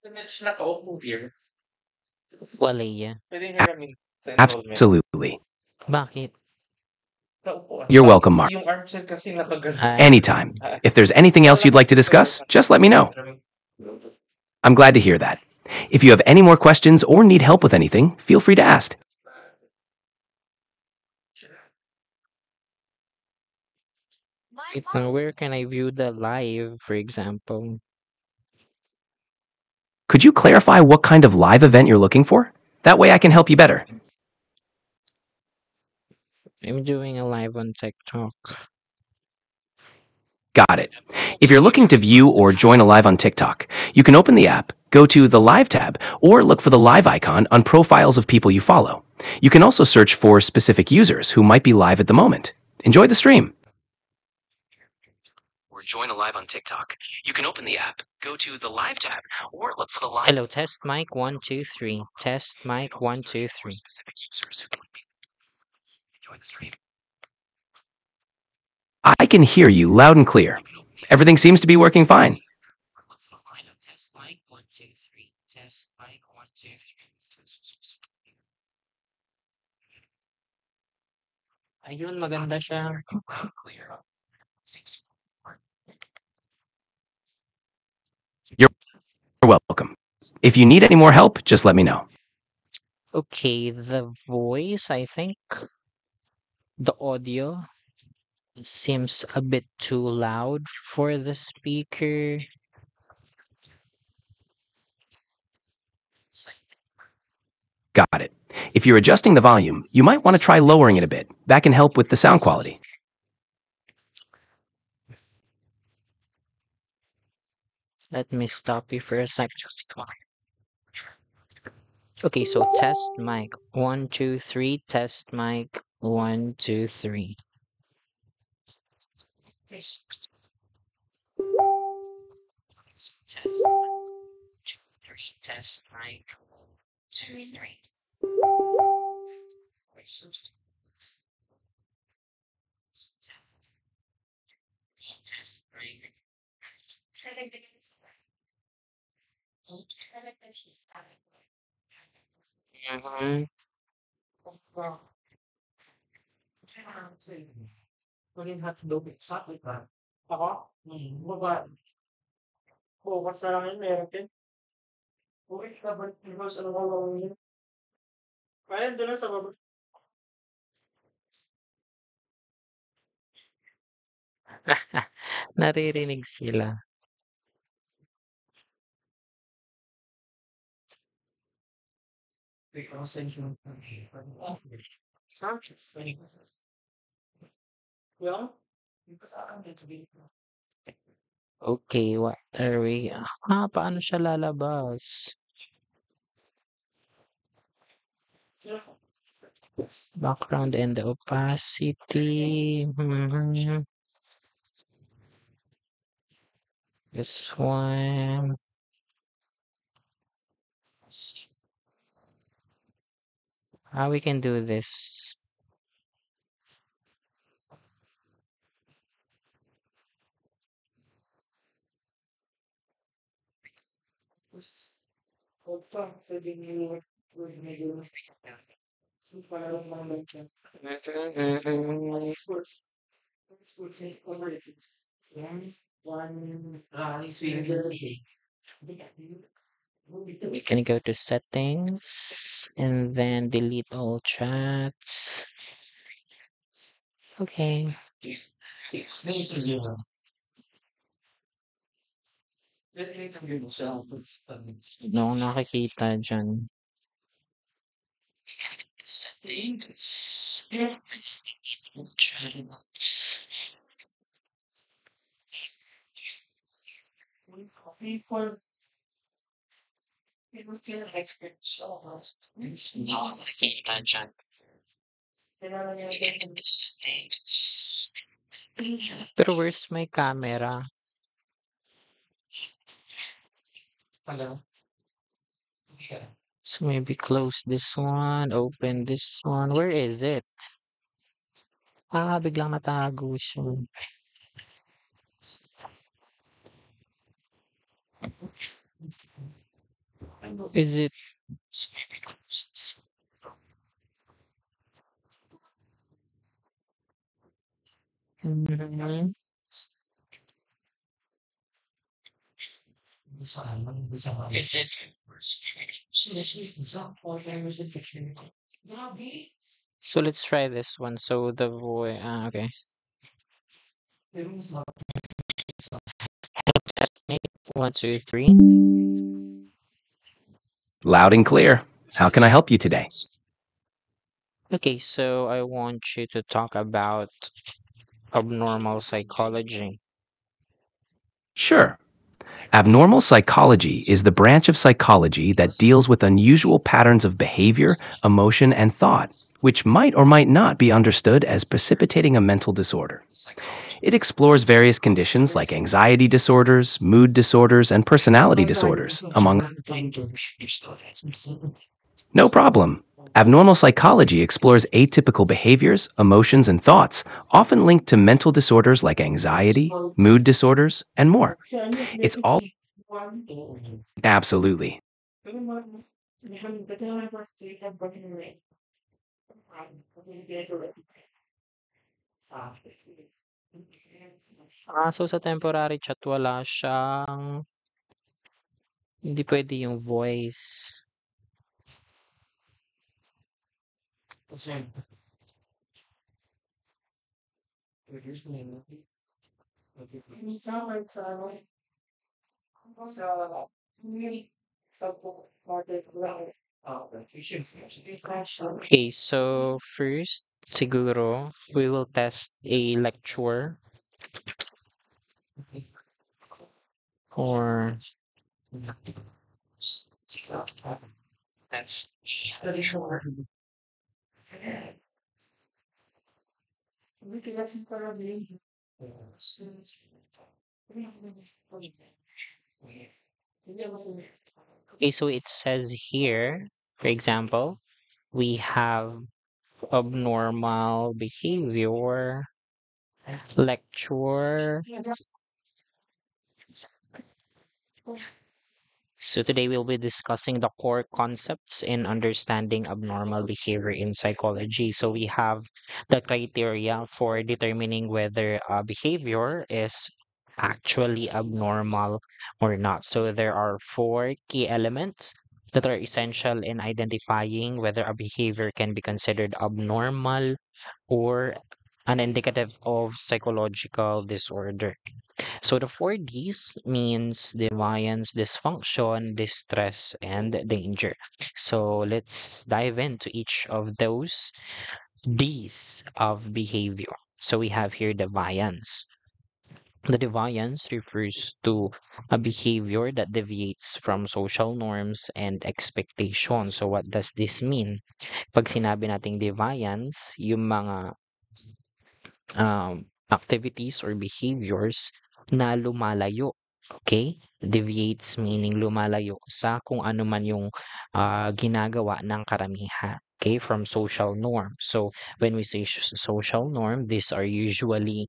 Medyo nakaupo here. Waleya. Pwedeng A- hiramin 10 12 minutes. Absolutely. Bakit? Naupuan. You're Bakit welcome, Mark. yung armchair kasi nakagano? Ay, Anytime. If there's anything else you'd like to discuss, just let me know. I'm glad to hear that. If you have any more questions or need help with anything, feel free to ask. wait lang, where can I view the live, for example? Could you clarify what kind of live event you're looking for? That way I can help you better. I'm doing a live on TikTok. Got it. If you're looking to view or join a live on TikTok, you can open the app, go to the Live tab, or look for the live icon on profiles of people you follow. You can also search for specific users who might be live at the moment. Enjoy the stream. Or join a live on TikTok. You can open the app, go to the Live tab, or look for the live. Hello, test mic 1 2 3. Test mic 1 2 3. Specific users who might be. Enjoy the stream. I can hear you loud and clear. Everything seems to be working fine. Test mic 1 2 3. Test mic 1 2 3. Ayun, maganda siya. You're welcome. If you need any more help, just let me know. Okay, the voice, I think the audio seems a bit too loud for the speaker. Got it. If you're adjusting the volume, you might want to try lowering it a bit. That can help with the sound quality. Let me stop you for a sec. Okay, so test mic 1 2 3. Test mic 1 2 3. Test 2 3. Test mic 2 3. Test mic. Mhm. Maging hotdog, sakit ba? Ako? Baba. Bukas na lang yun, meron din. Uy, kabalik because ano ko lang yun. Kaya doon na sa baba. Naririnig sila. Because I don't well, because I'm going to be Okay, what are we? Paano siya lalabas? Background and the opacity. Mhm. This one. How we can do this? hold on, sabi niyo, medyo so parang mga lang. Sports. Sports and coverage. One, We can go to settings and then delete all chats. Okay. No nakikita dyan. Settings. Chats. people, people feel experts. No nakikita dyan. Kailangan niya Settings. Pero where's my camera? Hello. So maybe close this one, open this one. Where is it? Biglang natago siya. Is it Mhm. Is it so let's try this one. So the voice okay. Test me. 1, 2, 3. Loud and clear. How can I help you today? Okay, so I want you to talk about abnormal psychology. Sure. Abnormal psychology is the branch of psychology that deals with unusual patterns of behavior, emotion, and thought, which might or might not be understood as precipitating a mental disorder. It explores various conditions like anxiety disorders, mood disorders, and personality disorders, among No problem. Abnormal psychology explores atypical behaviors, emotions, and thoughts, often linked to mental disorders like anxiety, mood disorders, and more. It's all absolutely. So sa temporary chat wala siyang hindi pwede yung voice. Okay, so first, siguro, we will test a lecture or test a lecture. Okay, so it says here, for example, we have abnormal behavior lecture. So today we'll be discussing the core concepts in understanding abnormal behavior in psychology. So we have the criteria for determining whether a behavior is actually abnormal or not. So there are 4 key elements that are essential in identifying whether a behavior can be considered abnormal or an indicative of psychological disorder. So the 4 Ds means defiance, dysfunction, distress, and danger. So let's dive into each of those Ds of behavior. So we have here defiance. The defiance refers to a behavior that deviates from social norms and expectations. So what does this mean? Pag sinabi nating defiance, yung mga activities or behaviors na lumalayo. Okay? Deviates meaning lumalayo sa kung ano man yung ginagawa ng karamihan. Okay? From social norm. So, when we say social norm, these are usually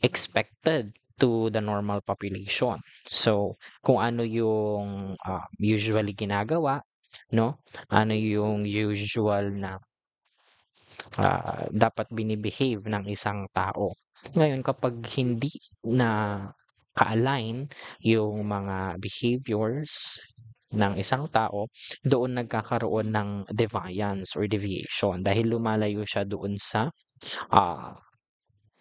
expected to the normal population. So, kung ano yung usually ginagawa, no? Ano yung usual na dapat binibehave ng isang tao. Ngayon, kapag hindi na ka-align yung mga behaviors ng isang tao, doon nagkakaroon ng deviance or deviation dahil lumalayo siya doon sa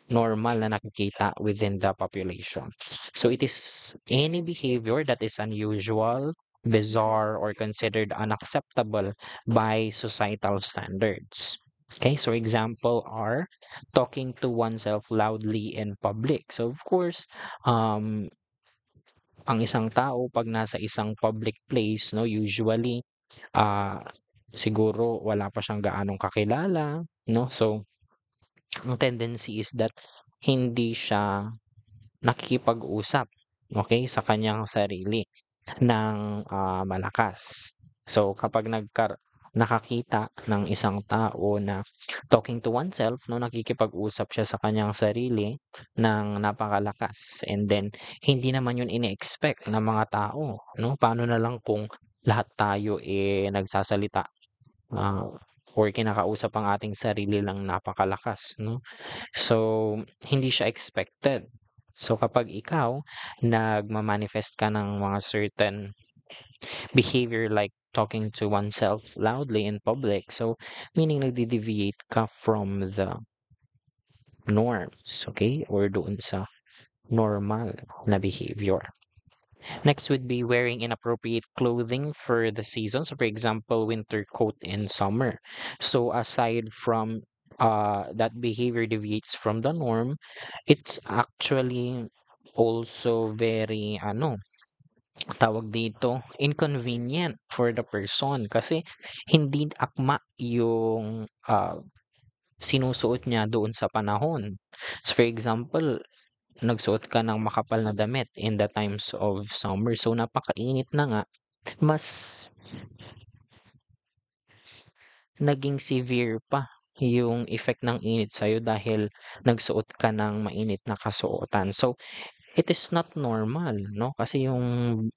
normal na nakikita within the population. So it is any behavior that is unusual, bizarre, or considered unacceptable by societal standards. Okay, so example are talking to oneself loudly in public. So of course, ang isang tao pag nasa isang public place, no, usually siguro wala pa siyang gaanong kakilala, no? So ang tendency is that hindi siya nakikipag-usap, okay, sa kanyang sarili ng malakas. So kapag nakakita ng isang tao na talking to oneself, no, nakikipag-usap siya sa kanyang sarili ng napakalakas, and then hindi naman yun ini-expect ng mga tao, no? Paano na lang kung lahat tayo nagsasalita or kinakausap ang ating sarili lang napakalakas, no? So, hindi siya expected. So, kapag ikaw nagma-manifest ka ng mga certain behavior like talking to oneself loudly in public, so meaning nagde-deviate ka from the norms, okay? Or doon sa normal na behavior. Next would be wearing inappropriate clothing for the season. So, for example, winter coat in summer. So, aside from that behavior deviates from the norm, it's actually also very, tawag dito, inconvenient for the person kasi hindi akma yung sinusuot niya doon sa panahon. So, for example, nagsuot ka ng makapal na damit in the times of summer. So, napakainit na nga. Mas naging severe pa yung effect ng init sa'yo dahil nagsuot ka ng mainit na kasuotan. So, it is not normal, no? Kasi yung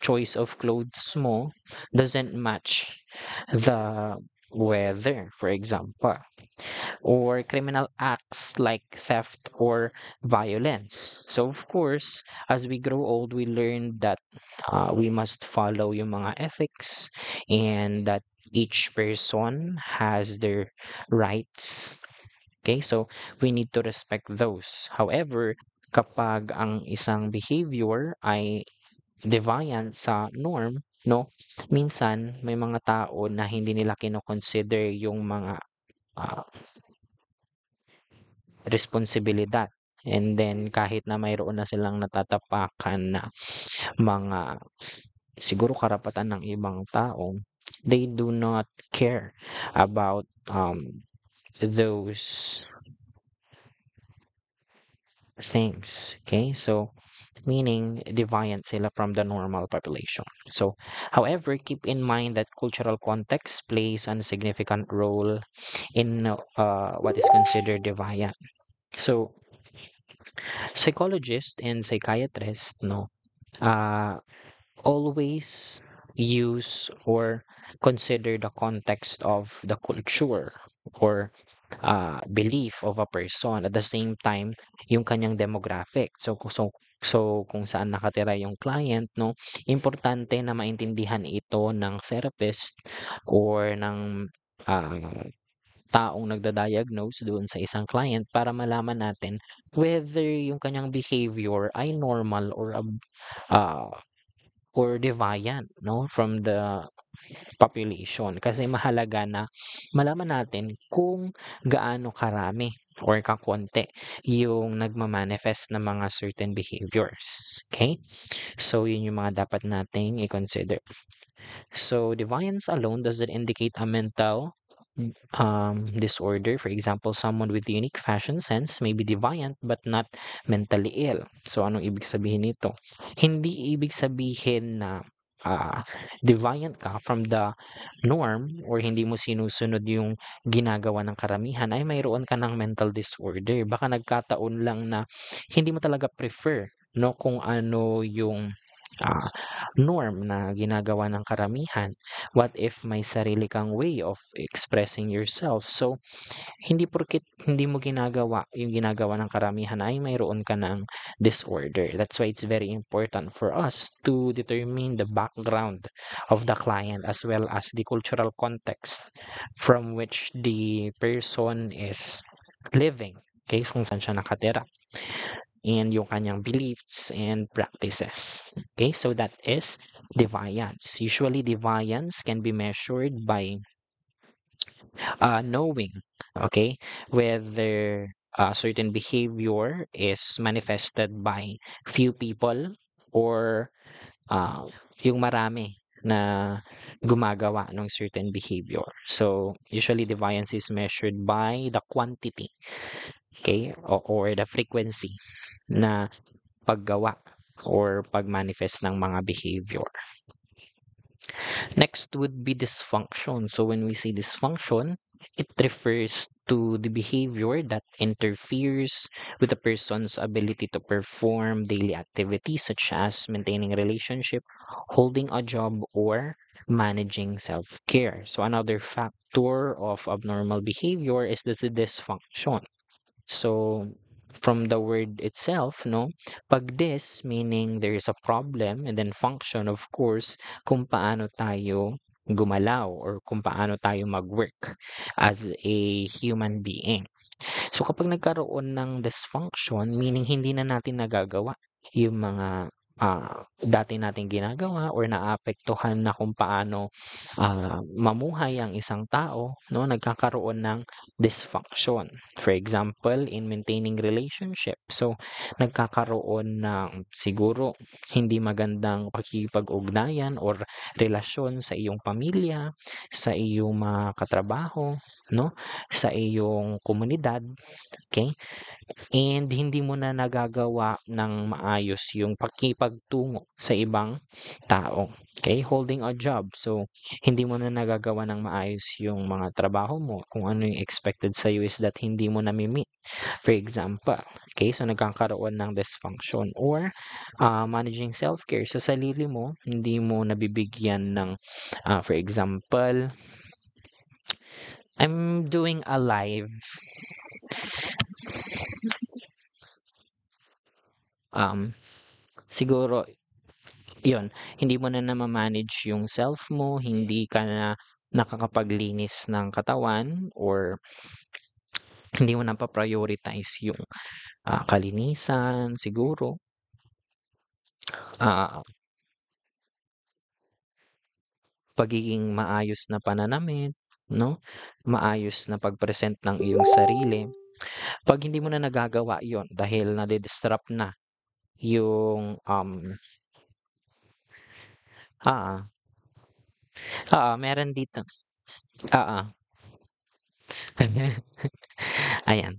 choice of clothes mo doesn't match the weather, for example. Or criminal acts like theft or violence. So, of course, as we grow old, we learn that we must follow yung mga ethics and that each person has their rights. Okay, so we need to respect those. However, kapag ang isang behavior ay deviant sa norm, no, minsan may mga tao na hindi nila kino-consider yung mga responsibilidad. And then kahit na mayroon na silang natatapakan na mga siguro karapatan ng ibang tao, they do not care about those things. Okay, so meaning deviant sila from the normal population. So, however, keep in mind that cultural context plays a significant role in what is considered deviant. So, psychologists and psychiatrists, always use or consider the context of the culture or belief of a person, at the same time yung kanyang demographic. So kung saan nakatira yung client, no, importante na maintindihan ito ng therapist or ng taong nagda-diagnose doon sa isang client para malaman natin whether yung kanyang behavior ay normal or deviant, no, from the population. Kasi mahalaga na malaman natin kung gaano karami or kakonti yung nagma-manifest ng mga certain behaviors. Okay? So, yun yung mga dapat nating i-consider. So, deviance alone doesn't indicate a mental disorder. For example, someone with unique fashion sense may be deviant but not mentally ill. So, anong ibig sabihin nito? Hindi ibig sabihin na deviant ka from the norm or hindi mo sinusunod yung ginagawa ng karamihan ay mayroon ka ng mental disorder. Baka nagkataon lang na hindi mo talaga prefer, no, kung ano yung norm na ginagawa ng karamihan. What if may sarili kang way of expressing yourself? So, hindi porket hindi mo ginagawa yung ginagawa ng karamihan ay mayroon ka ng disorder. That's why it's very important for us to determine the background of the client as well as the cultural context from which the person is living. Okay, kung saan siya nakatira. And yung kanyang beliefs and practices. Okay, so that is deviance. Usually, deviance can be measured by knowing, okay, whether a certain behavior is manifested by few people or yung marami na gumagawa ng certain behavior. So, usually deviance is measured by the quantity, okay, or the frequency na paggawa or pag-manifest ng mga behavior. Next would be dysfunction. So when we say dysfunction, it refers to the behavior that interferes with a person's ability to perform daily activities such as maintaining a relationship, holding a job, or managing self-care. So another factor of abnormal behavior is the dysfunction. So from the word itself, no, pag dis meaning there is a problem, and then function, of course, kung paano tayo gumalaw or kung paano tayo mag-work as a human being. So kapag nagkaroon ng dysfunction, meaning hindi na natin nagagawa yung mga dati nating ginagawa or naapektuhan na kung paano mamuhay ang isang tao, no, nagkakaroon ng dysfunction. For example, in maintaining relationship. So, nagkakaroon ng siguro hindi magandang pakikipag-ugnayan or relasyon sa iyong pamilya, sa iyong mga katrabaho, no, sa iyong komunidad, okay? And hindi mo na nagagawa ng maayos yung pakikipagtungo sa ibang tao. Okay? Holding a job. So, hindi mo na nagagawa ng maayos yung mga trabaho mo. Kung ano yung expected sa is that hindi mo na-meet. For example, okay? So, nagkakaroon ng dysfunction. Or, managing self-care. Sa sarili mo, hindi mo nabibigyan ng, for example, I'm doing a live siguro yun, hindi mo na nama-manage yung self mo, hindi ka na nakakapaglinis ng katawan or hindi mo na pa-prioritize yung kalinisan siguro. Ah, pagiging maayos na pananamit, no? Maayos na pag-present ng iyong sarili. Pag hindi mo na nagagawa yon dahil nade-disrupt na yung ah, meron dito. Ah. Ayan.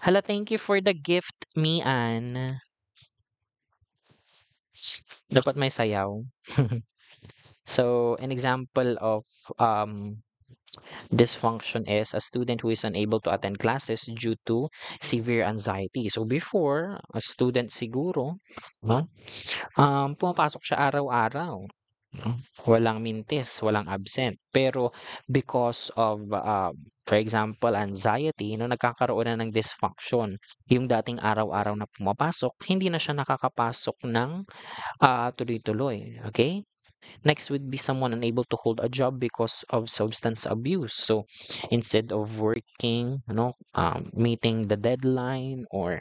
Hala, thank you for the gift, Mian. Dapat may sayaw. So, an example of dysfunction is a student who is unable to attend classes due to severe anxiety. So, before, a student siguro, no? Pumapasok siya araw-araw. No? Walang mintis, walang absent. Pero because of, for example, anxiety, no, nagkakaroon na ng dysfunction. Yung dating araw-araw na pumapasok, hindi na siya nakakapasok ng tuloy-tuloy. Okay? Next would be someone unable to hold a job because of substance abuse. So instead of working, meeting the deadline or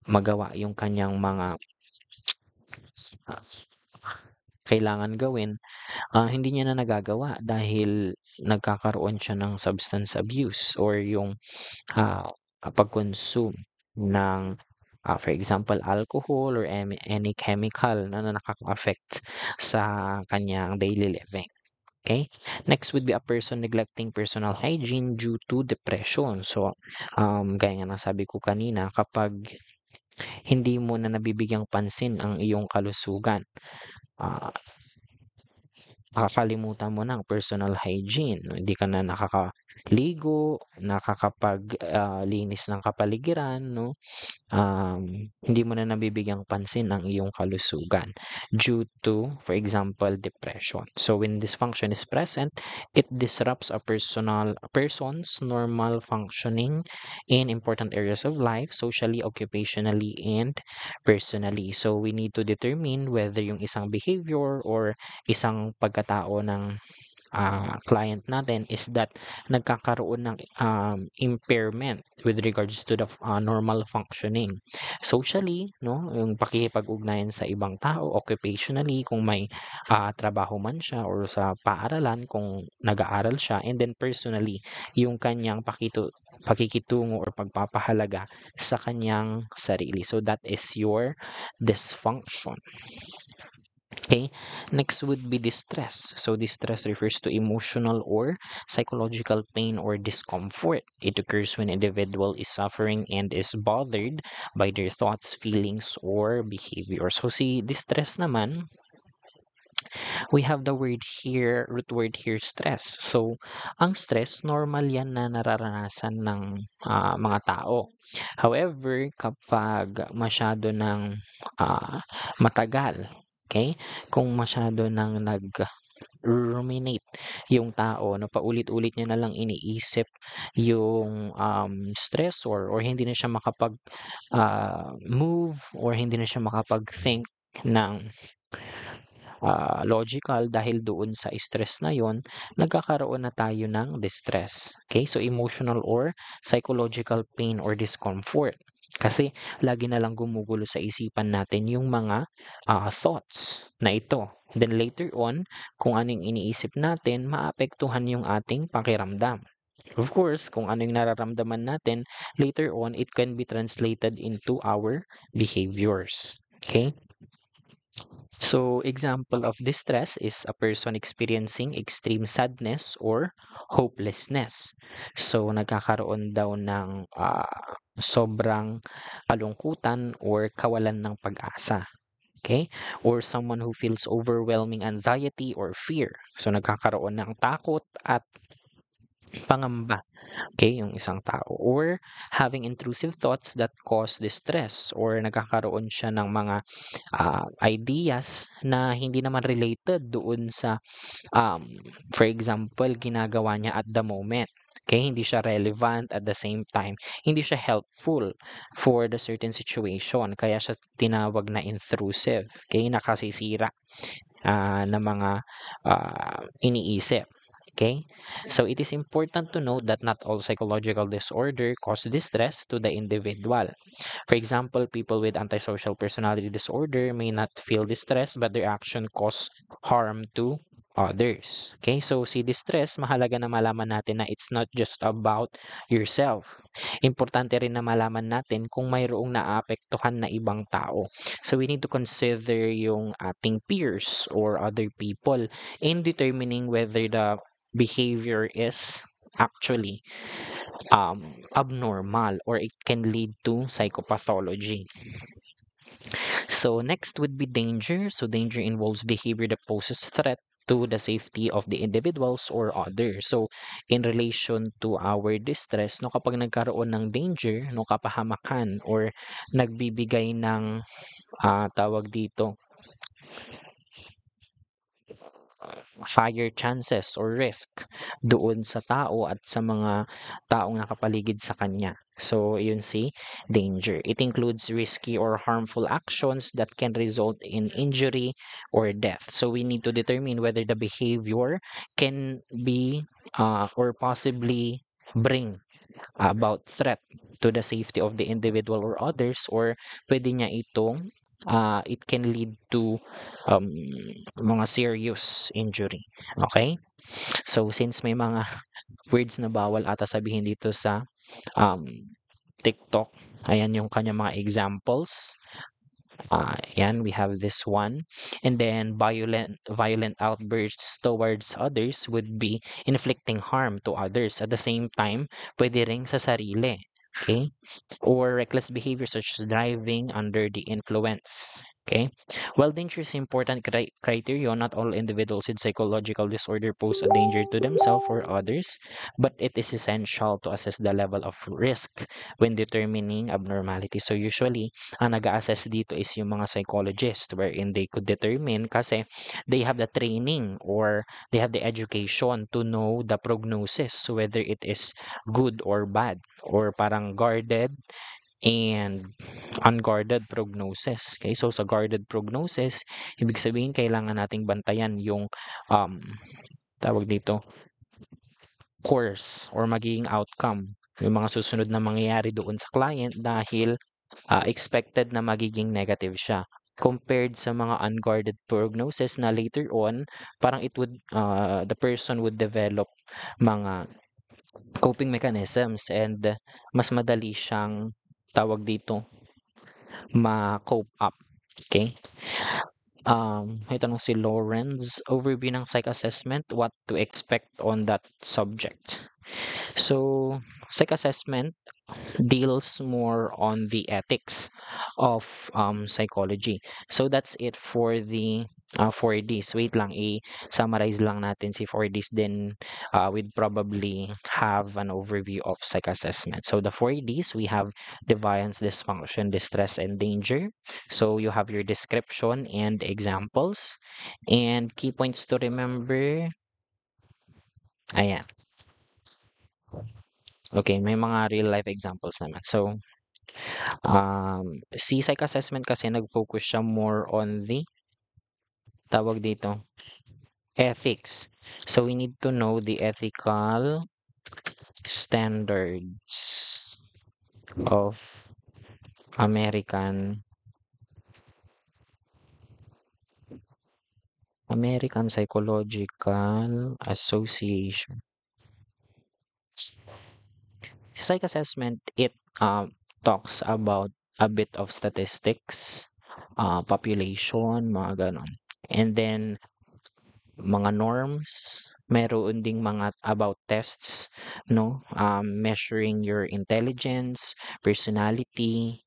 magawa yung kanyang mga kailangan gawin, hindi niya na nagagawa dahil nagkakaroon siya ng substance abuse or yung pag-consume ng for example, alcohol or any chemical na nakaka-affect sa kanyang daily living. Okay? Next would be a person neglecting personal hygiene due to depression. So, gaya nga ng sabi ko kanina, kapag hindi mo na nabibigyang pansin ang iyong kalusugan, nakakalimutan mo ng personal hygiene. No? Hindi ka na nakakaligo, linis ng kapaligiran, no? Hindi mo na nabibigyang pansin ang iyong kalusugan due to, for example, depression. So when dysfunction is present, it disrupts a person's normal functioning in important areas of life, socially, occupationally, and personally. So we need to determine whether yung isang behavior or isang pagkatao ng client natin is that nagkakaroon ng impairment with regards to the normal functioning. Socially, no, yung pakikipag-ugnayan sa ibang tao, occupationally, kung may trabaho man siya or sa paaralan kung nag-aaral siya, and then personally, yung kanyang pakikitungo or pagpapahalaga sa kanyang sarili. So that is your dysfunction. Okay, next would be distress. So distress refers to emotional or psychological pain or discomfort. It occurs when an individual is suffering and is bothered by their thoughts, feelings, or behavior. So si distress naman, We have the word here, root word here, stress. So, ang stress, normal yan na nararanasan ng mga tao. However, kapag masyado ng matagal, okay? Kung masyado ng ruminate yung tao, no, paulit-ulit niya na lang iniisip yung stressor, or hindi na siya makapag move, or hindi na siya makapag-think ng logical dahil doon sa stress na yon, nagkakaroon na tayo ng distress. Okay? So, emotional or psychological pain or discomfort. Kasi lagi na lang gumugulo sa isipan natin yung mga thoughts na ito. Then later on, kung anong iniisip natin, maapektuhan yung ating pakiramdam. Of course, kung ano yung nararamdaman natin, later on, it can be translated into our behaviors. Okay? So, example of distress is a person experiencing extreme sadness or hopelessness. So, nagkakaroon daw ng sobrang kalungkutan or kawalan ng pag-asa. Okay? Or someone who feels overwhelming anxiety or fear. So, nagkakaroon ng takot at pangamba. Okay, yung isang tao. Or having intrusive thoughts that cause distress, or nagkakaroon siya ng mga ideas na hindi naman related doon sa for example, ginagawa niya at the moment. Okay, hindi siya relevant, at the same time hindi siya helpful for the certain situation, kaya siya tinawag na intrusive. Okay, nakasisira ng mga iniisip. Okay? So it is important to note that not all psychological disorder cause distress to the individual. For example, people with antisocial personality disorder may not feel distress, but their action cause harm to others. Okay? So si distress, mahalaga na malaman natin na it's not just about yourself. Importante rin na malaman natin kung mayroong naapektuhan na ibang tao. So we need to consider yung ating peers or other people in determining whether the behavior is actually abnormal, or it can lead to psychopathology. So next would be danger. So danger involves behavior that poses threat to the safety of the individuals or others. So in relation to our distress, no, kapag nagkaroon ng danger, no, kapahamakan, or nagbibigay ng tawag dito, higher chances or risk doon sa tao at sa mga taong nakapaligid sa kanya. So, yun si danger. It includes risky or harmful actions that can result in injury or death. So, we need to determine whether the behavior can be or possibly bring about threat to the safety of the individual or others, or pwede niya itong it can lead to mga serious injury. Okay? So, since may mga words na bawal ata sabihin dito sa um, TikTok, ayan yung kanyang mga examples. Yan, we have this one. And then violent outbursts towards others would be inflicting harm to others. At the same time, pwede ring sa sarili. Okay? Or reckless behavior such as driving under the influence. Okay? While danger is important criteria, not all individuals with psychological disorder pose a danger to themselves or others, but it is essential to assess the level of risk when determining abnormality. So usually, ang nag-a-assess dito is yung mga psychologist, wherein they could determine kasi they have the training or they have the education to know the prognosis, whether it is good or bad, or parang guarded and unguarded prognosis. Okay, so sa guarded prognosis, ibig sabihin kailangan nating bantayan yung tawag dito, course or magiging outcome, yung mga susunod na mangyayari doon sa client, dahil expected na magiging negative siya, compared sa mga unguarded prognosis na later on parang it would the person would develop mga coping mechanisms, and mas madali siyang tawag dito ma-cope up. Okay? May tanong si Lawrence, overview ng psych assessment, what to expect on that subject. So, psych assessment deals more on the ethics of psychology. So that's it for the 4 Ds. Wait lang, i-summarize lang natin si 4 Ds, then we'd probably have an overview of psych assessment. So the 4 Ds, we have defiance, dysfunction, distress, and danger. So you have your description and examples. And key points to remember, ayan. Okay, may mga real life examples naman. So, si psych assessment kasi nag-focus siya more on the, tawag dito, ethics. So, we need to know the ethical standards of American Psychological Association. Psych assessment, it talks about a bit of statistics, population, mga ganon. And then, mga norms, meron ding mga about tests, no? Measuring your intelligence, personality,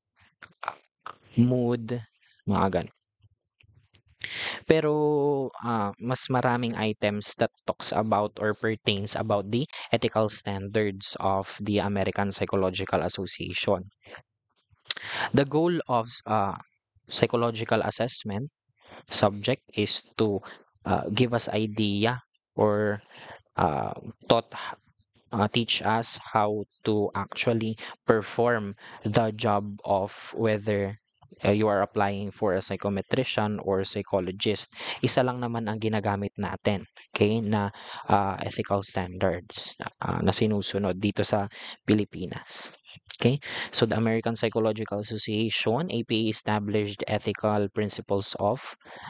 mood, mga ganon. Pero mas maraming items that talks about or pertains about the ethical standards of the American Psychological Association. The goal of psychological assessment subject is to give us idea or taught teach us how to actually perform the job of whether you are applying for a psychometrician or psychologist. Isa lang naman ang ginagamit natin, okay, na ethical standards na sinusunod dito sa Pilipinas. Okay, so the American Psychological Association, APA, established ethical principles of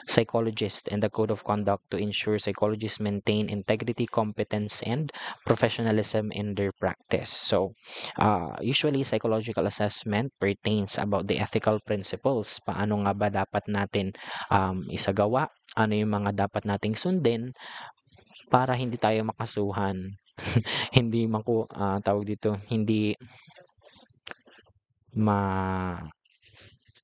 psychologists and the code of conduct to ensure psychologists maintain integrity, competence, and professionalism in their practice. So, usually psychological assessment pertains about the ethical principles. Paano nga ba dapat natin isagawa? Ano yung mga dapat nating sundin para hindi tayo makasuhan? Hindi tawag dito, hindi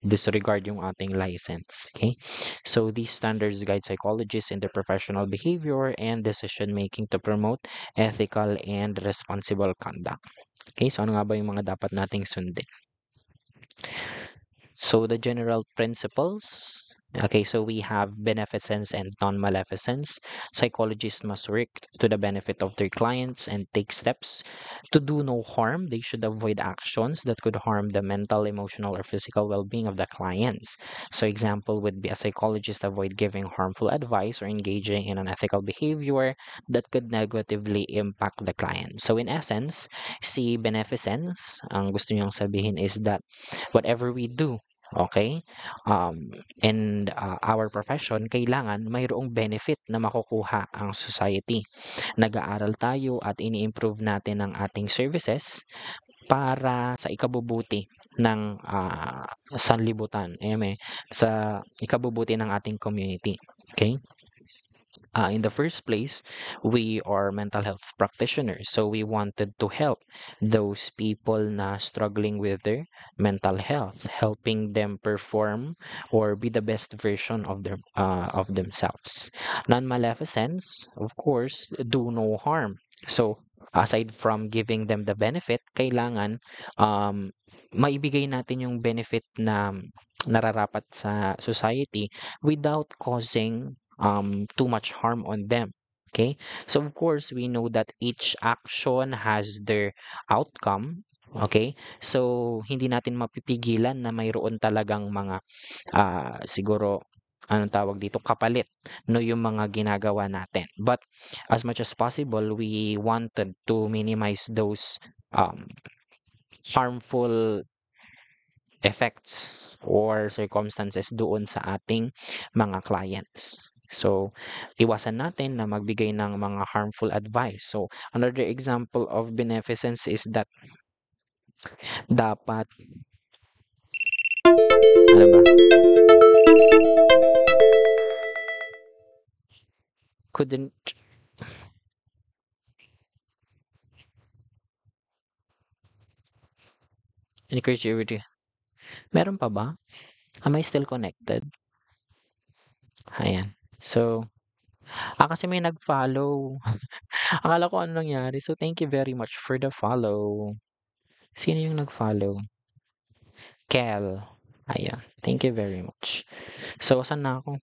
disregard yung ating license. Okay? So, these standards guide psychologists in their professional behavior and decision making to promote ethical and responsible conduct. Okay? So, ano nga ba yung mga dapat nating sundin? So, the general principles. Okay, so we have beneficence and non-maleficence. Psychologists must work to the benefit of their clients and take steps to do no harm. They should avoid actions that could harm the mental, emotional, or physical well-being of the clients. So, example would be a psychologist avoid giving harmful advice or engaging in unethical behavior that could negatively impact the client. So, in essence, si beneficence, ang gusto niyong sabihin is that whatever we do, okay, and our profession, kailangan mayroong benefit na makukuha ang society. Nag-aaral tayo at ini-improve natin ang ating services para sa ikabubuti ng sanlibutan, sa ikabubuti ng ating community. Okay? In the first place, we are mental health practitioners. So we wanted to help those people na struggling with their mental health, helping them perform or be the best version of themselves. Non-maleficence, of course, do no harm. So aside from giving them the benefit, kailangan maibigay natin yung benefit na nararapat sa society without causing too much harm on them. Okay, so of course we know that each action has their outcome. Okay, so hindi natin mapipigilan na mayroon talagang mga siguro anong tawag dito, kapalit, no, yung mga ginagawa natin. But as much as possible, we wanted to minimize those harmful effects or circumstances doon sa ating mga clients. So, iwasan natin na magbigay ng mga harmful advice. So, another example of beneficence is that dapat, ano ba? Couldn't encourage everything. Meron pa ba? Am I still connected? Ayan. So, kasi may nag-follow. Akala ko ano nangyari. So, thank you very much for the follow. Sino yung nag-follow? Kel. Ayan. Thank you very much. So, saan na ako?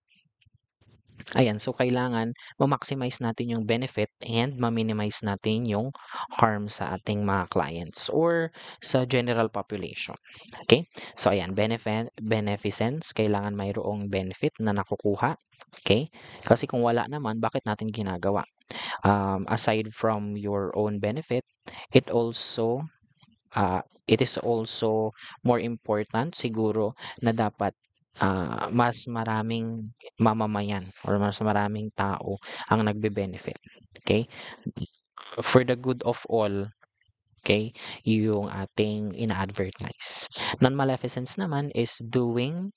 Ayan. So, kailangan ma-maximize natin yung benefit and ma-minimize natin yung harm sa ating mga clients or sa general population. Okay? So, ayan. Beneficence. Kailangan mayroong benefit na nakukuha. Okay? Kasi kung wala naman, bakit natin ginagawa? Aside from your own benefit, it is also more important siguro na dapat mas maraming mamamayan or mas maraming tao ang nagbe-benefit. Okay? For the good of all, okay, yung ating ina-advertise. Non-maleficence naman is doing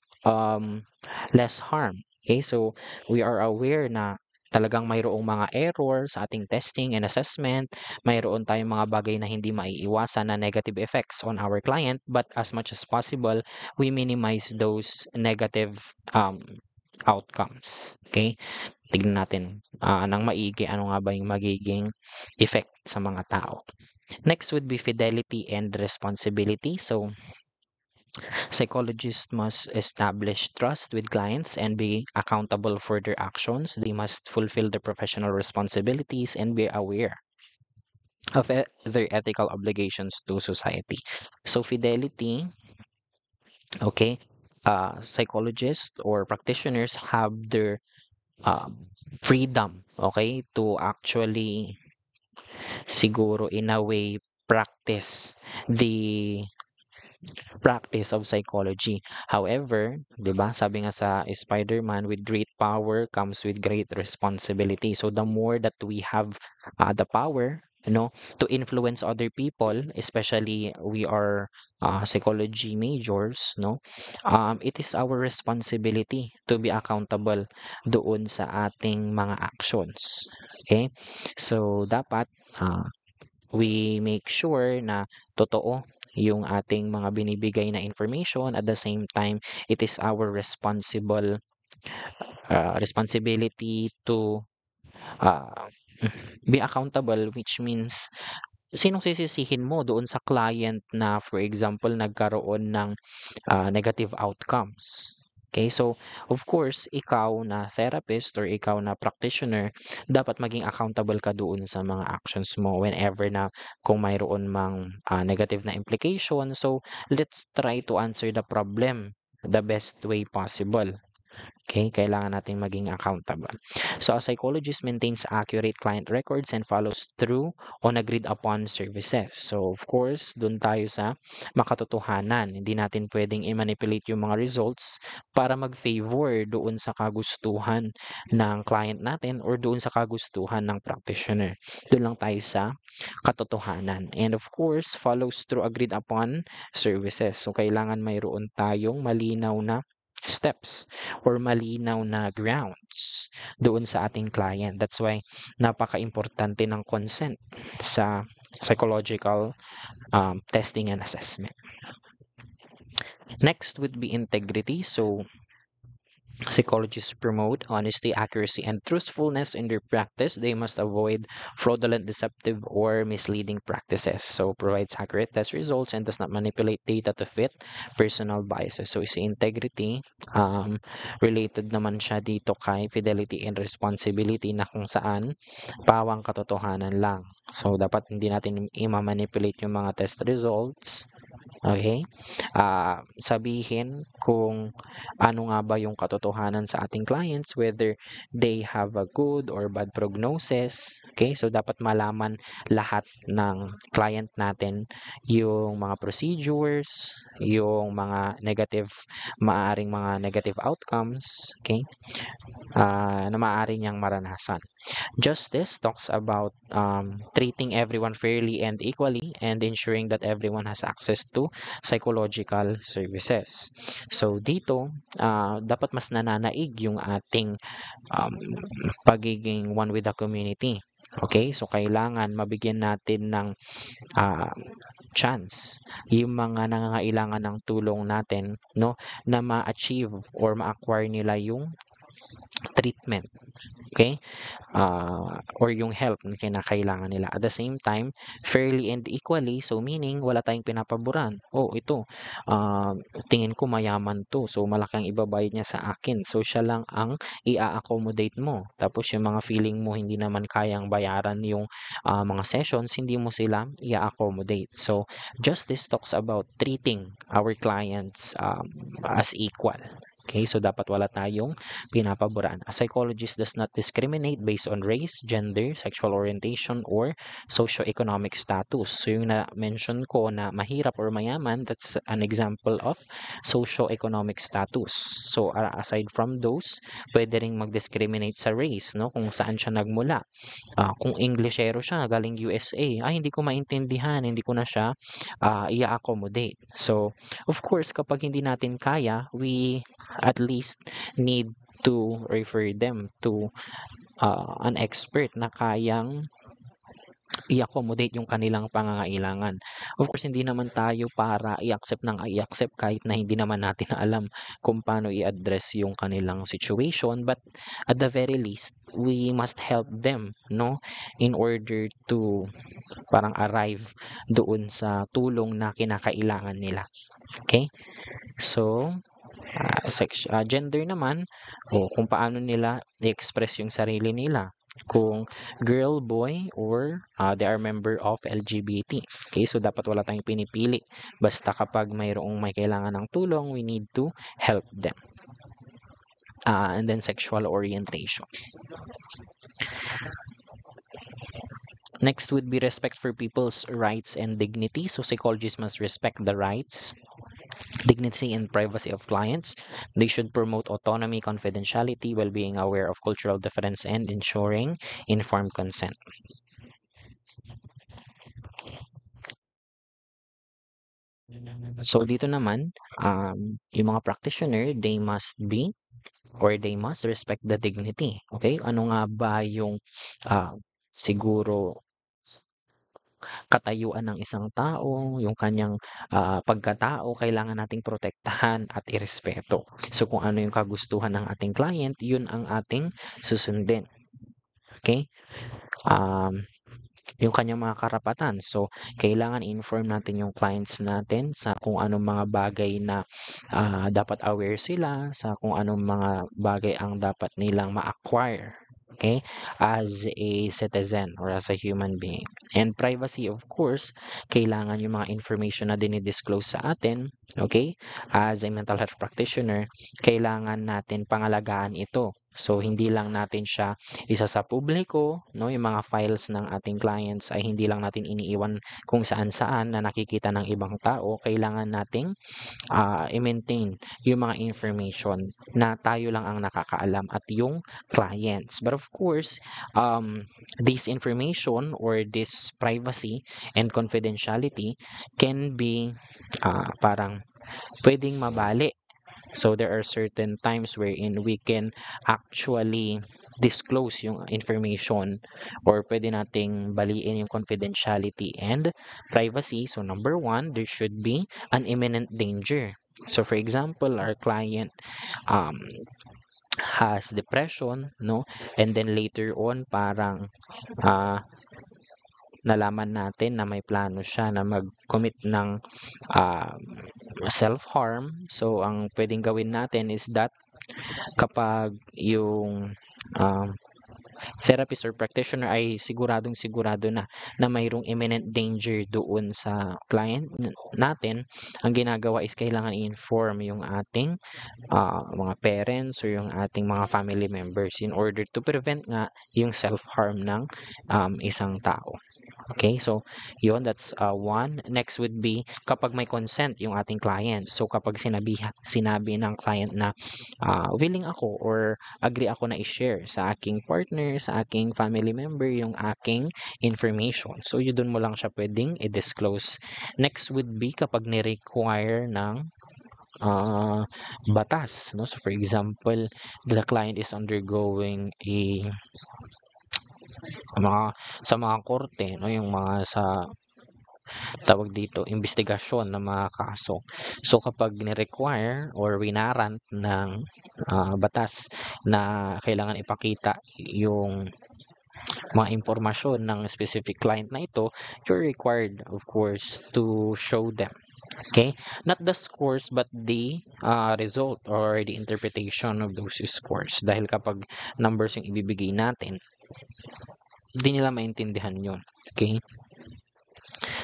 less harm. Okay, so we are aware na talagang mayroong mga error sa ating testing and assessment, mayroon tayong mga bagay na hindi maiiwasan na negative effects on our client, but as much as possible, we minimize those negative outcomes. Okay, tignan natin ng maigi ano nga ba yung magiging effect sa mga tao. Next would be fidelity and responsibility. So, psychologists must establish trust with clients and be accountable for their actions. They must fulfill their professional responsibilities and be aware of their ethical obligations to society. So, fidelity, okay, psychologists or practitioners have their freedom, okay, to actually siguro in a way the practice of psychology. However, 'di ba, sabi nga sa Spider-Man, with great power comes with great responsibility. So the more that we have the power, to influence other people, especially we are psychology majors, it is our responsibility to be accountable doon sa ating mga actions. Okay? So dapat we make sure na totoo yung ating mga binibigay na information. At the same time, it is our responsibility to uh, be accountable, which means sinong sisisihin mo doon sa client na, for example, nagkaroon ng negative outcomes. Okay, so of course, ikaw na therapist or ikaw na practitioner, dapat maging accountable ka doon sa mga actions mo whenever na kung mayroon mang negative na implication. So let's try to answer the problem the best way possible. Okay, kailangan natin maging accountable. So, a psychologist maintains accurate client records and follows through on agreed upon services. So, of course, dun tayo sa makatotohanan. Hindi natin pwedeng i-manipulate yung mga results para mag-favor doon sa kagustuhan ng client natin or doon sa kagustuhan ng practitioner. Doon lang tayo sa katotohanan. And of course, follows through agreed upon services. So, kailangan mayroon tayong malinaw na steps or malinaw na grounds doon sa ating client. That's why napaka-importante ng consent sa psychological testing and assessment. Next would be integrity. So, psychologists promote honesty, accuracy, and truthfulness in their practice. They must avoid fraudulent, deceptive, or misleading practices. So, provides accurate test results and does not manipulate data to fit personal biases. So, si integrity, related naman siya dito kay fidelity and responsibility na kung saan pawang katotohanan lang. So, dapat hindi natin i-manipulate yung mga test results. Okay? Sabihin kung ano nga ba yung katotohanan sa ating clients, whether they have a good or bad prognosis. Okay? So, dapat malaman lahat ng client natin yung mga procedures, yung mga maaaring mga negative outcomes, okay? Na maaari niyang maranasan. Justice talks about treating everyone fairly and equally and ensuring that everyone has access to psychological services. So dito, dapat mas nananaig yung ating pagiging one with the community. Okay? So kailangan mabigyan natin ng chance yung mga nangangailangan ng tulong natin, na ma-achieve or ma-acquire nila yung treatment. Okay? Or yung help na kinakailangan nila. At the same time, fairly and equally, so meaning wala tayong pinapaboran. Oh, ito, tingin ko mayaman to, so malaki ang ibabayad niya sa akin. So siya lang ang i-accommodate mo. Tapos yung mga feeling mo hindi naman kayang bayaran yung mga sessions, hindi mo sila i-accommodate. So justice talks about treating our clients as equal. Okay, so dapat wala tayong pinapaboran. A psychologist does not discriminate based on race, gender, sexual orientation, or socioeconomic status. So yung na-mention ko na mahirap or mayaman, that's an example of socioeconomic status. So aside from those, pwede ring mag-discriminate sa race, no? Kung saan siya nagmula. Kung Englishero siya, galing USA, ay hindi ko maintindihan, hindi ko na siya i-accommodate. So, of course, kapag hindi natin kaya, we at least need to refer them to an expert na kayang i-accommodate yung kanilang pangangailangan. Of course, hindi naman tayo para i-accept kahit na hindi naman natin alam kung paano i-address yung kanilang situation, but at the very least, we must help them, no, in order to parang arrive doon sa tulong na kinakailangan nila. Okay? So, gender naman, kung paano nila i-express yung sarili nila. Kung girl, boy, or they are member of LGBT. Okay, so dapat wala tayong pinipili. Basta kapag mayroong may kailangan ng tulong, we need to help them. And then sexual orientation. Next would be respect for people's rights and dignity. So psychologists must respect the rights, dignity, and privacy of clients. They should promote autonomy, confidentiality, while being aware of cultural difference and ensuring informed consent. So dito naman, yung mga practitioner, they must respect the dignity. Okay? Ano nga ba yung siguro katayuan ng isang tao, yung kanyang pagkatao, kailangan nating protektahan at irespeto. So kung ano yung kagustuhan ng ating client, yun ang ating susundin. Okay? Yung kanyang mga karapatan. So, kailangan inform natin yung clients natin sa kung anong mga bagay na dapat aware sila, sa kung anong mga bagay ang dapat nilang ma-acquire. Okay? As a citizen or as a human being. And privacy, of course, kailangan yung mga information na dinidisclose sa atin, okay? As a mental health practitioner, kailangan natin pangalagaan ito. So, hindi lang natin siya isa sa publiko, no? Yung mga files ng ating clients ay hindi lang natin iniiwan kung saan-saan na nakikita ng ibang tao. Kailangan nating i-maintain yung mga information na tayo lang ang nakakaalam at yung clients. But of course, this information or this privacy and confidentiality can be parang pwedeng mabali. So there are certain times wherein we can actually disclose yung information or pwede nating baliin yung confidentiality and privacy. So number one, there should be an imminent danger. So for example, our client has depression, no? And then later on, parang nalaman natin na may plano siya na mag-commit ng self-harm. So, ang pwedeng gawin natin is that kapag yung therapist or practitioner ay sigurado na mayroong imminent danger doon sa client natin, ang ginagawa is kailangan i-inform yung ating mga parents or yung ating mga family members in order to prevent nga yung self-harm ng isang tao. Okay, so yun, that's one. Next would be kapag may consent yung ating client. So kapag sinabi ng client na willing ako or agree ako na i-share sa aking partner, sa aking family member yung aking information. So yun dun mo lang siya pwedeng i-disclose. Next would be kapag ni-require ng batas, no? So for example, the client is undergoing sa mga korte, no, yung mga sa tawag dito, investigasyon ng mga kaso. So kapag ni-require or winarant ng batas na kailangan ipakita yung mga impormasyon ng specific client na ito, you're required, of course, to show them. Okay? Not the scores, but the result or the interpretation of those scores. Dahil kapag numbers yung ibibigay natin, hindi nila maintindihan yun. Okay?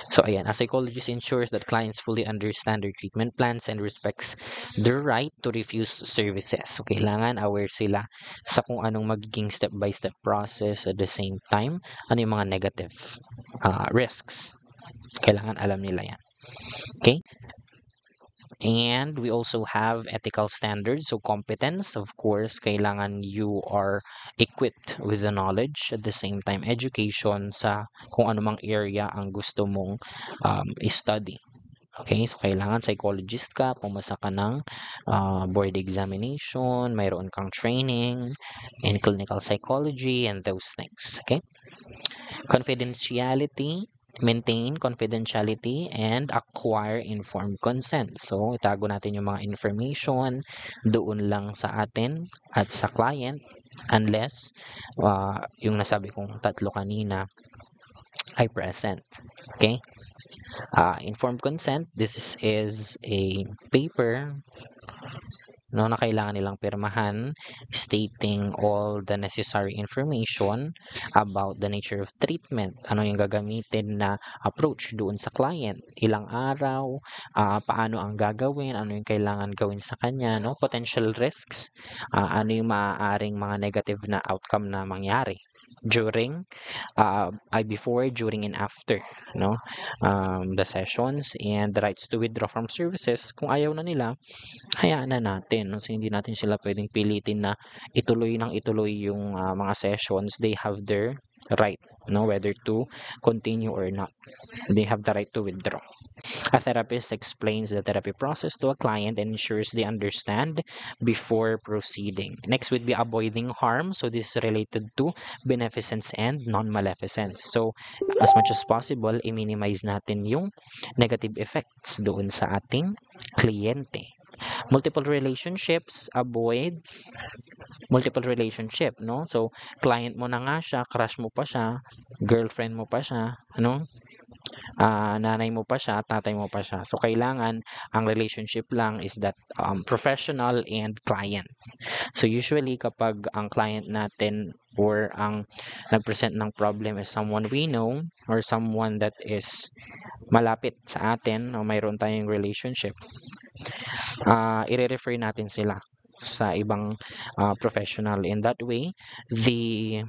So, ayan, a psychologist ensures that clients fully understand their treatment plans and respects their right to refuse services. So, kailangan aware sila sa kung anong magiging step-by-step process at the same time, ano yung mga negative risks. Kailangan alam nila yan. Okay? And we also have ethical standards. So competence, of course, kailangan you are equipped with the knowledge. At the same time, education sa kung anumang area ang gusto mong study. Okay, so kailangan psychologist ka, pumasa ka ng board examination, mayroon kang training in clinical psychology and those things. Okay? Confidentiality, maintain confidentiality and acquire informed consent. So, itago natin yung mga information doon lang sa atin at sa client unless yung nasabi kong tatlo kanina ay present. Okay? Informed consent, this is a paper na kailangan nilang pirmahan stating all the necessary information about the nature of treatment. Ano yung gagamitin na approach doon sa client, ilang araw, paano ang gagawin, ano yung kailangan gawin sa kanya, no? Potential risks, ano yung maaaring mga negative na outcome na mangyari during before, during, and after the sessions, and the rights to withdraw from services. Kung ayaw na nila, hayaan na natin. So, hindi natin sila pwedeng pilitin na ituloy yung mga sessions. They have their right, whether to continue or not. They have the right to withdraw. A therapist explains the therapy process to a client and ensures they understand before proceeding. Next would be avoiding harm. So this is related to beneficence and non-maleficence. So as much as possible, i-minimize natin yung negative effects doon sa ating kliyente. Multiple relationships, avoid multiple relationship, no? So client mo na nga siya, crush mo pa siya, girlfriend mo pa siya, nanay mo pa siya, tatay mo pa siya. So kailangan ang relationship lang is that professional and client. So usually kapag ang client natin or ang nag-present ng problem is someone we know or someone that is malapit sa atin o mayroon tayong relationship, i-refer natin sila sa ibang professional. In that way, the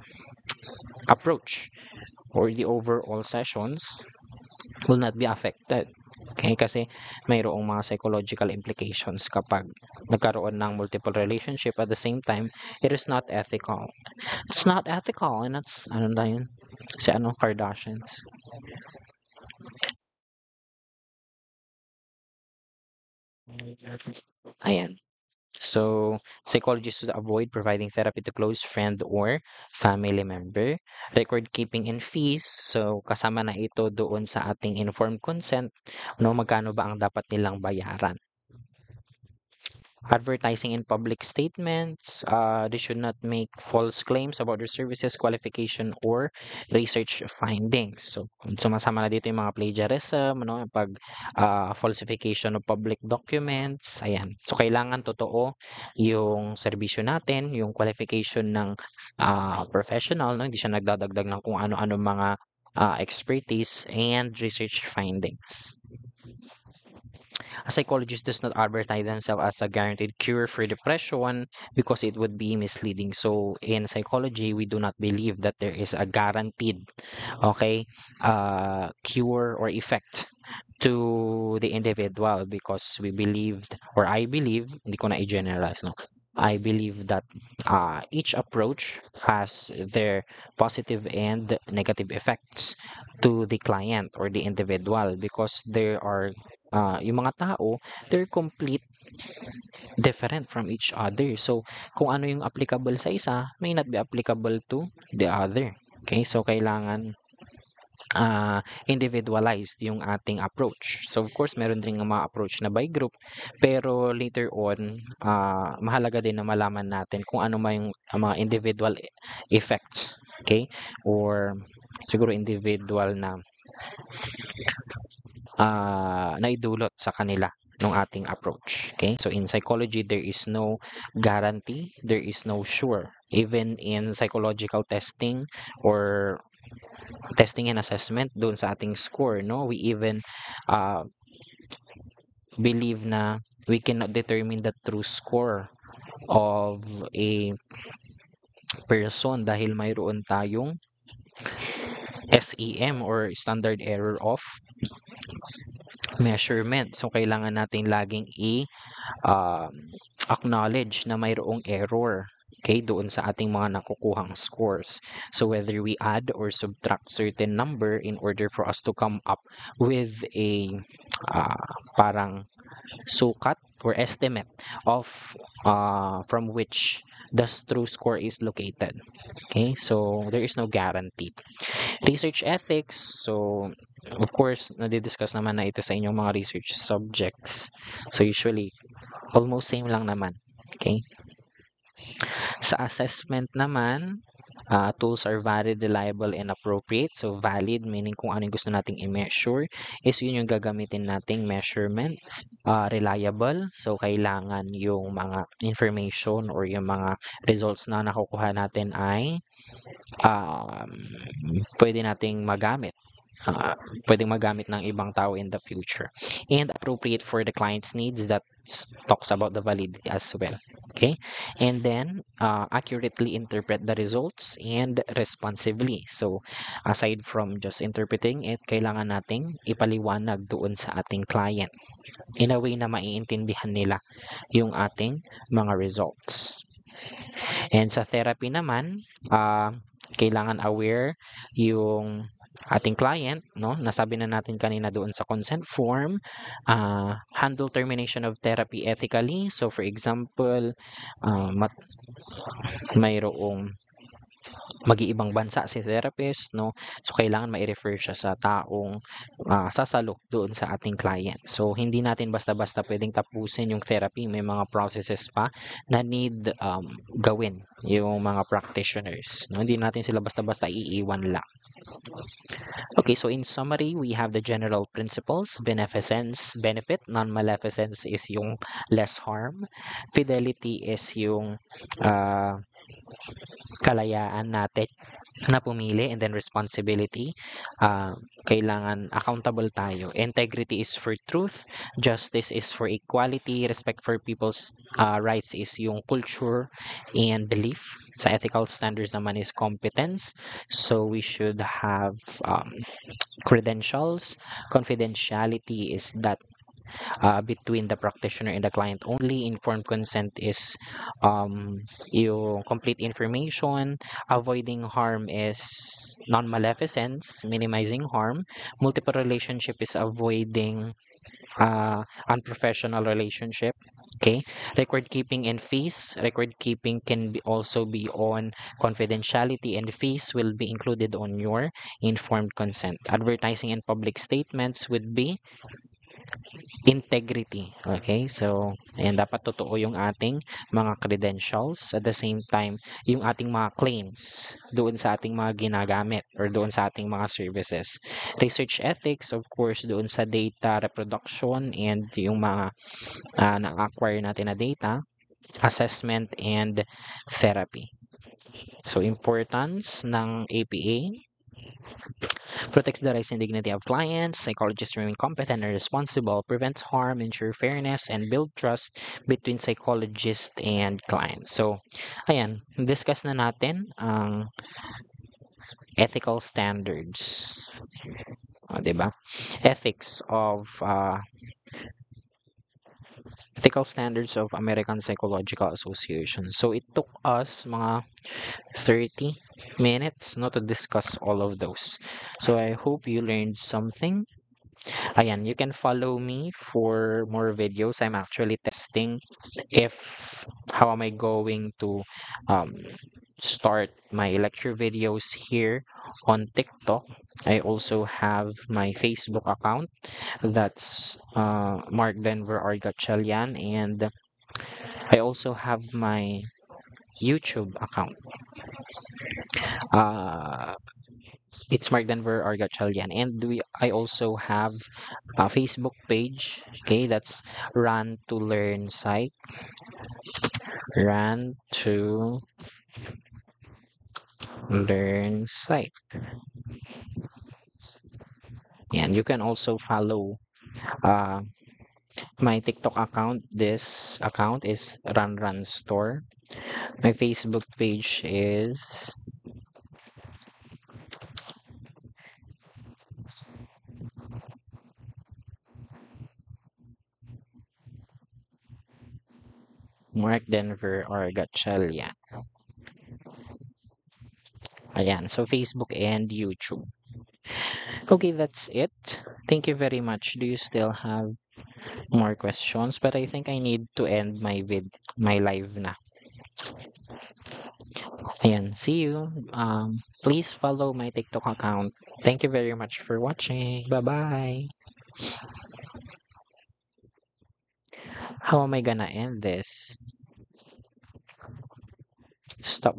approach or the overall sessions will not be affected. Okay? Kasi mayroong mga psychological implications kapag nagkaroon ng multiple relationship at the same time, it is not ethical. It's not ethical and that's, Kardashians. Ayan. So, psychologists should avoid providing therapy to close friend or family member. Record keeping and fees. So, kasama na ito doon sa ating informed consent. Magkano ba ang dapat nilang bayaran? Advertising in public statements. They should not make false claims about their services, qualification, or research findings. So, sumasama na dito yung mga plagiarism, pag falsification of public documents. Ayan. So, kailangan totoo yung serbisyo natin, yung qualification ng professional, hindi siya nagdadagdag ng kung ano-ano mga expertise and research findings. A psychologist does not advertise themselves as a guaranteed cure for depression because it would be misleading. So in psychology, we do not believe that there is a guaranteed, cure or effect to the individual because we believed, or I believe, hindi ko na i-generalize, I believe that each approach has their positive and negative effects to the client or the individual because there are yung mga tao, they're complete different from each other. So, kung ano yung applicable sa isa, may not be applicable to the other. Okay? So, kailangan individualized yung ating approach. So of course, meron din mga approach na by group, pero later on, mahalaga din na malaman natin kung ano man yung mga individual effects, okay? Or siguro individual na naidulot sa kanila ng ating approach. Okay? So in psychology, there is no guarantee, there is no sure. Even in psychological testing or testing and assessment doon sa ating score, no? We even believe na we cannot determine the true score of a person dahil mayroon tayong SEM or standard error of measurement. So kailangan natin laging acknowledge na mayroong error, okay, doon sa ating mga nakukuhang scores. So whether we add or subtract certain number in order for us to come up with a parang sukat or estimate of from which the true score is located. Okay, so there is no guarantee. Research ethics, so of course, nadidiscuss naman na ito sa inyong mga research subjects. So usually, almost same lang naman. Okay? Sa assessment naman, tools are valid, reliable, and appropriate. So valid, meaning kung ano yung gusto nating i-measure, is yun yung gagamitin nating measurement. Reliable, so kailangan yung mga information or yung mga results na nakukuha natin ay pwede nating magamit. Pwedeng magamit ng ibang tao in the future. And appropriate for the client's needs, that talks about the validity as well. Okay? And then, accurately interpret the results and responsibly. So, aside from just interpreting it, kailangan nating ipaliwanag doon sa ating client in a way na maiintindihan nila yung ating mga results. And sa therapy naman, kailangan aware yung ating client, no? Nasabi na natin kanina doon sa consent form, handle termination of therapy ethically. So for example, mayroong mag-iibang bansa si therapist, no? So kailangan mai-refer siya sa taong sasalo doon sa ating client. So hindi natin basta-basta pwedeng tapusin yung therapy, may mga processes pa na need gawin yung mga practitioners, no? Hindi natin sila basta-basta iiwan lang. Okay, so in summary, we have the general principles. Beneficence, benefit. Non-maleficence is yung less harm. Fidelity is yung kalayaan natin na pumili. And then responsibility, kailangan accountable tayo. Integrity is for truth. Justice is for equality. Respect for people's rights is yung culture and belief. Sa ethical standards naman is competence. So we should have credentials. Confidentiality is that between the practitioner and the client only. Informed consent is yung complete information. Avoiding harm is non-maleficence, minimizing harm. Multiple relationship is avoiding unprofessional relationship. Okay, record keeping and fees. Record keeping can also be on confidentiality, and fees will be included on your informed consent. Advertising and public statements would be integrity. Okay, so ayan, dapat totoo yung ating mga credentials. At the same time, yung ating mga claims doon sa ating mga ginagamit or doon sa ating mga services. Research ethics, of course, doon sa data reproduction and yung mga na-acquire natin na data. Assessment and therapy. So importance ng APA: protects the rights and dignity of clients, psychologists remain competent and responsible, prevents harm, ensure fairness, and build trust between psychologist and client. So, ayan, discuss na natin ang ethical standards. Diba? Ethics standards of American Psychological Association. So, it took us mga 30 minutes to discuss all of those. So I hope you learned something. Ayan, you can follow me for more videos. I'm actually testing if how am I going to start my lecture videos here on TikTok. I also have my Facebook account. That's Mark Denver Argatchalian, and I also have my YouTube account. Uh, it's Mark Denver Argatchalian, and I also have a Facebook page. Okay, that's Run to Learn Psych. Run to Learn Psych. And you can also follow uh, my TikTok account. This account is Run Run Store. My Facebook page is Mark Denver Argatchalian. Ayan, so Facebook and YouTube. Okay, that's it. Thank you very much. Do you still have more questions? But I think I need to end my live na. Ayan, see you. Please follow my TikTok account. Thank you very much for watching. Bye-bye. How am I gonna end this? Stop